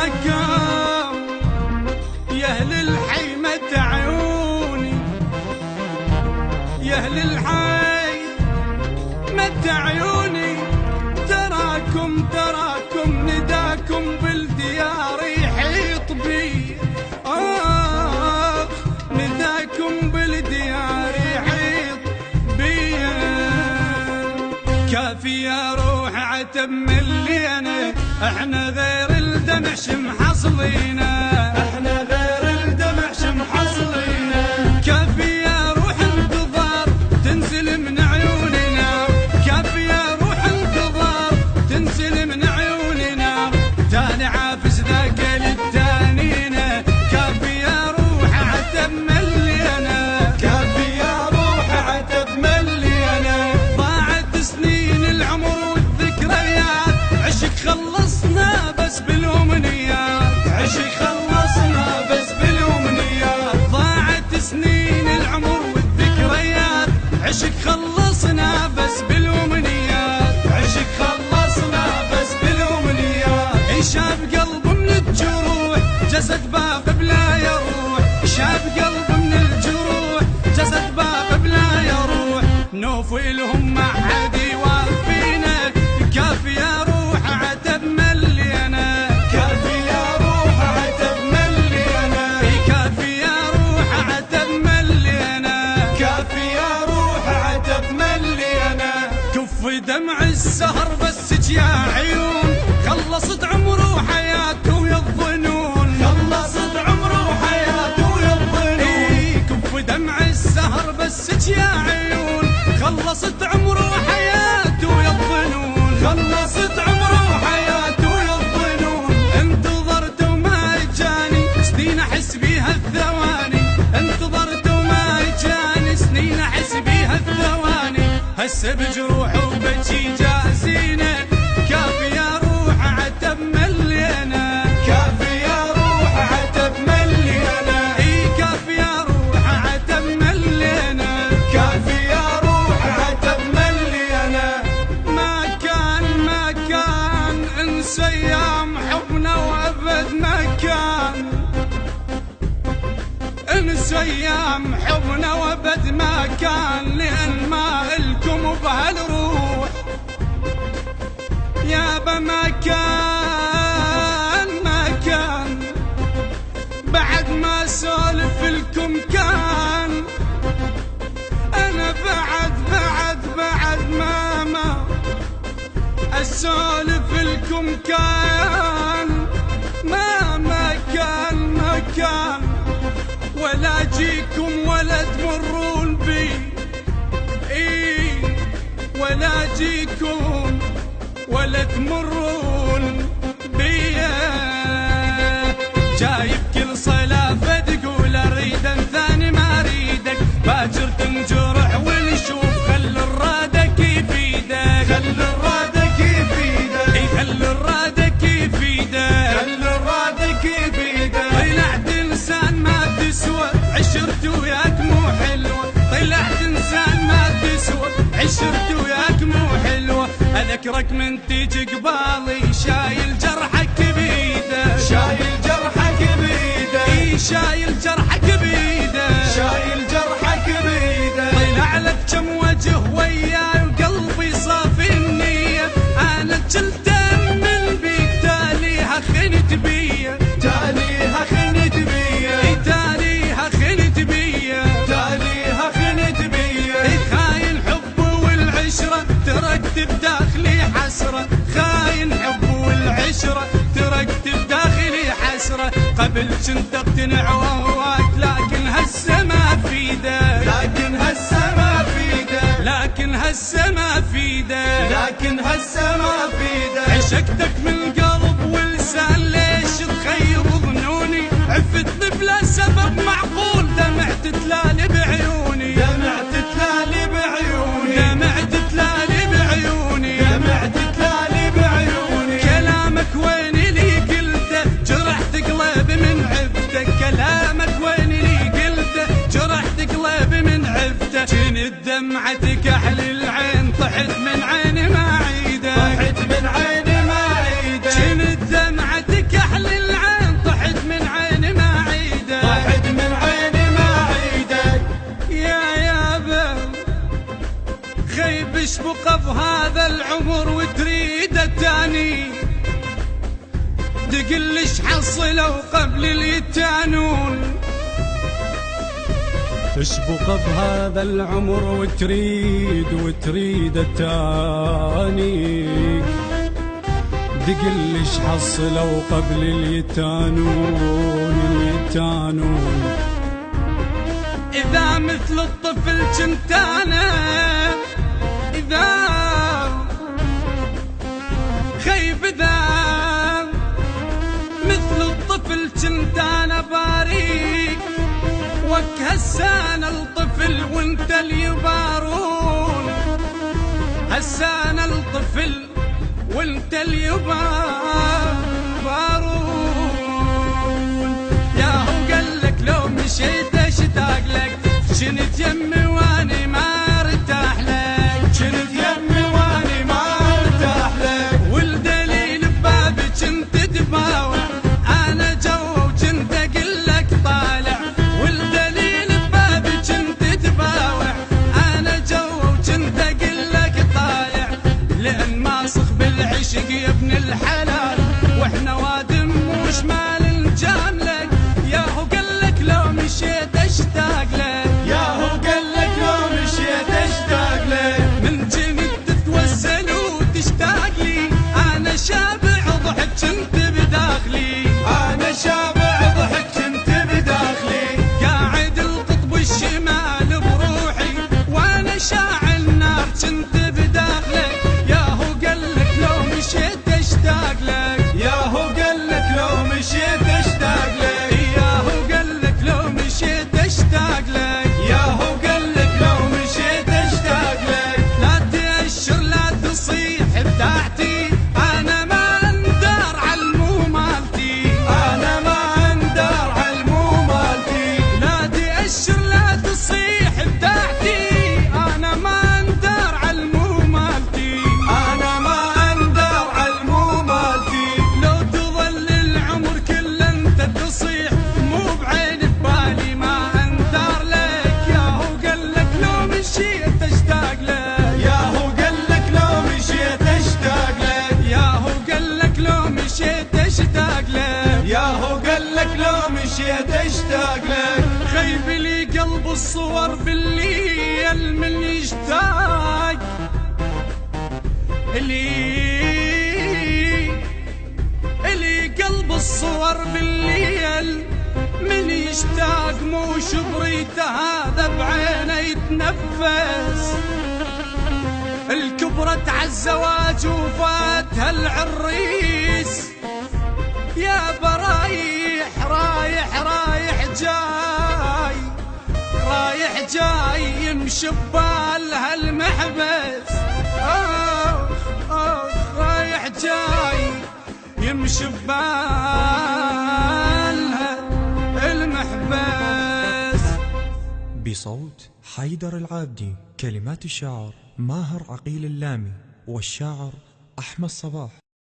تراكم يا اهل الحي مد عيوني، يا اهل الحي مد عيوني، تراكم نداكم بالديار يحيط بي، نداكم بالديار يحيط بي. كافي يا روح عتب ملينا، احنا غير الدمع شمحصلينا، احنا غير الدمع شمحصلينا. كافي يا روح انتظار تنزل من عيوننا، كافي يا روح انتظار تنزل من عيوننا، تاني عافس ذاك للتانينا. كافي يا روح عتب ملينا، كافي يا روح عتب ملينا. ضاعت سنين العمر والذكريات، عشق خلصنا بس بالأمنيات، عشق خلصنا بس بالأمنيات. ضاعت سنين العمر والذكريات، عشق خلصنا بس بالأمنيات، عشق خلصنا بس بالأمنيات. شاب قلب من الجروح جسد باق بلا يروح، شاب قلب من الجروح جسد باق بلا يروح. نوفي لهم ما حد يوافينا، كافي يا روح عتب ملينا، كافي يا روح عتب ملينا، كافي يا روح عتب ملينا، كافي يا روح عتب ملينا. كف دمع السهر بس يا عيون، خلصت عمره وحياته ويا الظنون، خلصت عمره وحياته ويا الظنون. كف دمع السهر بس يا عيون، خلصت عمره وحياته ويا الظنون، خلصت عمره وحياته ويا الظنون. انتظرت وما جاني سنين احس بيها الثواني، انتظرت وما جاني سنين احس بيها الثواني. هسه بجروح وبجي جازينه، كافي يا روح عتب ملينا، كافي يا روح عتب ملينا، كافي يا روح عتب ملينا، كافي يا روح عتب ملينا. ما كان انسى ايام حبنا وابد ما كان، انسى ايام حبنا وابد ما كان، لان ما الكم بهالروح يابا. ما كان بعد ما سولف لكم كان، انا بعد ما اسولف لكم كان. ما كان ولا جيكم ولا تمرون بي، ولا جيكم ولا تمرون بيا. جايب كل صلافة تقول اريد ثاني ما اريدك، باكر تنجرح ونشوف خل الرادك يفيدك، خل الرادك يفيدك، خل الرادك يفيدك، خل الرادك يفيدك. طلعت انسان ما تسوى عشرت وياك مو حلوة، طلعت انسان ما تسوى عشرت وياك مو حلوة. اذكرك من تيجي قبالي شايل جرحك بيده، شايل جرحك بيده، شايل جرحك بيده، شايل جرحك بيده. طلع لك كم وجه وياي وقلبي صافي النية، انا جلت من بيك تاليها خنت بيا، تاليها خنت بيا، تاليها خنت بيا، تاليها خنت بيا. خاين حب والعشرة تركت بداخلي حسرة، خاين حب والعشرة تركت بداخلي حسرة. قبل كنت اقتنع وهواك لكن هسه ما فيده، لكن هسه ما فيده، لكن هسه ما فيده، لكن هسه ما فيده. عشقتك من قلب ولسان ليش تخيب ظنوني، عفتني بلا سبب معقول، دمعت تلالي بعيوني، دمعت تلالي بعيوني، دمعت تلالي بعيوني، دمعت تلالي بعيوني. كلامك وين لي قلته جرحت قلبي من عفته، كلامك وين لي قلته جرحت قلبي من عفته. كنت دمعتك احل العين طحت من عيني ما عيده، طحت من عيني ما عيده. كنت دمعتك احل العين تشبق بهذا العمر وتريد التاني، تقلش حصلوا قبل اليتانون. تشبق بهذا العمر وتريد التاني، تقلش حصلوا قبل اليتانون. إذا مثل الطفل كنت أنا، إذا خيب، إذا مثل الطفل كنت أنا باريك، وك هسان الطفل وانت اليبارون، هسان الطفل وانت اليبارون. ياهو قالك لو مشيت اشتاق لك، شنت يمي واني ما ارتاح لك، شنت يمي واني ما ارتاح لك. والدليل ببابك انت تباوع، انا جوا وكنت اقلك طالع. والدليل ببابك انت تباوع، انا جوا وكنت اقلك طالع. لان ماسخ بالعشق يا ابن الحلال، واحنا وادم وشمال نجاملك. ياهو قالك لو مشيت اشتاق لك، ياهو قالك لو مشيت اشتاق لك. من جنت تتوسل وتشتاق لي، انا شابع ضحك كنت بداخلي، انا شابع ضحك كنت بداخلي. قاعد القطب الشمال بروحي، وانا شاعل نار كنت بداخلك. ياهو قالك لو مشيت اشتاق لك، ياهو قالك لو مشيت اشتاق لك، ياهو قالك لو مشيت اشتاق لك، ياهو قالك لو مشيت اشتاق لك. لا تأشر لا تصيح ابداعتي، انا ما اندار عالمو مالتي، انا ما اندار عالمو مالتي. لا تأشر لا تصيح ابداعتي، انا ما اندار عالمو مالتي، انا ما اندار عالمو مالتي. لو تظل العمر كله انت تصيح، مو بعين ببالي ما اندار لك. ياهو قالك لو مشيت اشتاق لك، ياهو قالك لو مشيت اشتاق لك، ياهو قالك لو مشيت اشتاق لك، ياهو قالك لو مشيت اشتاق لك. خيب لي قلب الصور بالليل من يشتاق لي قلب الصور بالليل من يشتاق. مو شبريته هذا بعينه يتنفس، الكبرت عالزواج وفاتها العريس. يا برايح رايح رايح جاي، رايح جاي يمشي ببالها المحبس. رايح جاي يمشي ببالها المحبس. بصوت حيدر العابدي، كلمات الشاعر ماهر عقيل اللامي، والشاعر أحمد صباح.